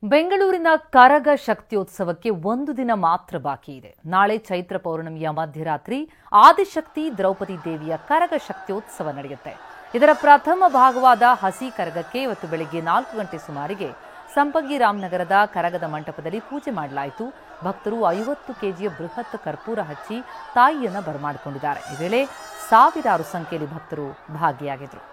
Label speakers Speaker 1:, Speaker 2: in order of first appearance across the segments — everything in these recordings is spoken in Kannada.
Speaker 1: ಬೆಂಗಳೂರಿನ ಕರಗ ಶಕ್ತಿಯೋತ್ಸವಕ್ಕೆ ಒಂದು ದಿನ ಮಾತ್ರ ಬಾಕಿ ಇದೆ. ನಾಳೆ ಚೈತ್ರ ಪೌರ್ಣಮಿಯ ಮಧ್ಯರಾತ್ರಿ ಆದಿಶಕ್ತಿ ದ್ರೌಪದಿ ದೇವಿಯ ಕರಗ ಶಕ್ತಿಯೋತ್ಸವ ನಡೆಯುತ್ತೆ. ಇದರ ಪ್ರಥಮ ಭಾಗವಾದ ಹಸಿ ಕರಗಕ್ಕೆ ಇವತ್ತು ಬೆಳಗ್ಗೆ 4 ಗಂಟೆ ಸುಮಾರಿಗೆ ಸಂಪಂಗಿ ರಾಮನಗರದ ಕರಗದ ಮಂಟಪದಲ್ಲಿ ಪೂಜೆ ಮಾಡಲಾಯಿತು. ಭಕ್ತರು 50 ಕೆಜಿಯ ಬೃಹತ್ ಕರ್ಪೂರ ಹಚ್ಚಿ ತಾಯಿಯನ್ನ ಬರಮಾಡಿಕೊಂಡಿದ್ದಾರೆ. ಈ ವೇಳೆ ಸಾವಿರಾರು ಸಂಖ್ಯೆಯಲ್ಲಿ ಭಕ್ತರು ಭಾಗಿಯಾಗಿದ್ದರು.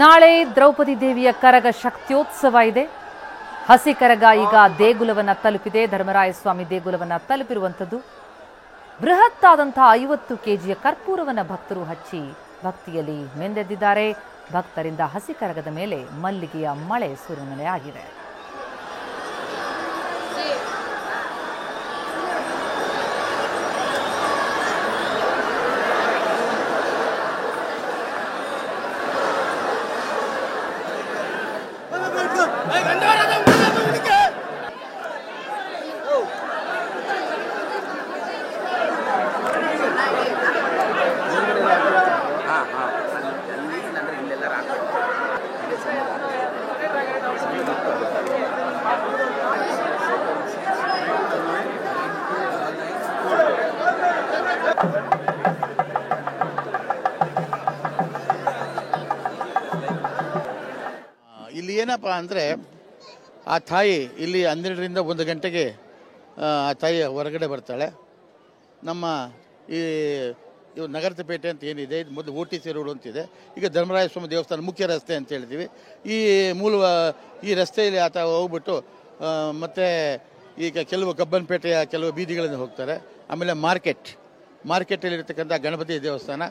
Speaker 1: ನಾಳೆ ದ್ರೌಪದಿ ದೇವಿಯ ಕರಗ ಶಕ್ತಿಯೋತ್ಸವ ಇದೆ. ಹಸಿ ಕರಗ ಈಗ ದೇಗುಲವನ್ನ ತಲುಪಿದೆ. ಧರ್ಮರಾಯಸ್ವಾಮಿ ದೇಗುಲವನ್ನ ತಲುಪಿರುವಂಥದ್ದು. ಬೃಹತ್ತಾದಂತಹ 50 ಕೆಜಿಯ ಕರ್ಪೂರವನ್ನ ಭಕ್ತರು ಹಚ್ಚಿ ಭಕ್ತಿಯಲ್ಲಿ ಮೆಂದೆದ್ದಿದ್ದಾರೆ. ಭಕ್ತರಿಂದ ಹಸಿ ಕರಗದ ಮೇಲೆ ಮಲ್ಲಿಗೆಯ ಮಳೆ ಸುರಿಮಳೆಯಾಗಿದೆ.
Speaker 2: ಇಲ್ಲಿ ಏನಪ್ಪ ಅಂದರೆ ಆ ತಾಯಿ ಇಲ್ಲಿ 12ರಿಂದ 1 ಗಂಟೆಗೆ ಆ ತಾಯಿ ಹೊರಗಡೆ ಬರ್ತಾಳೆ. ನಮ್ಮ ಈ ನಗರದ ಪೇಟೆ ಅಂತ ಏನಿದೆ, ಇದು ಮೊದಲು OTC ರೋಡ್ ಅಂತಿದೆ, ಈಗ ಧರ್ಮರಾಯ ಸ್ವಾಮಿ ದೇವಸ್ಥಾನ ಮುಖ್ಯ ರಸ್ತೆ ಅಂತ ಹೇಳ್ತೀವಿ. ಈ ರಸ್ತೆಯಲ್ಲಿ ಆತ ಹೋಗ್ಬಿಟ್ಟು ಮತ್ತು ಈಗ ಕೆಲವು ಕಬ್ಬನ್ಪೇಟೆಯ ಕೆಲವು ಬೀದಿಗಳನ್ನು ಹೋಗ್ತಾರೆ. ಆಮೇಲೆ ಮಾರ್ಕೆಟಲ್ಲಿರ್ತಕ್ಕಂಥ ಗಣಪತಿ ದೇವಸ್ಥಾನ,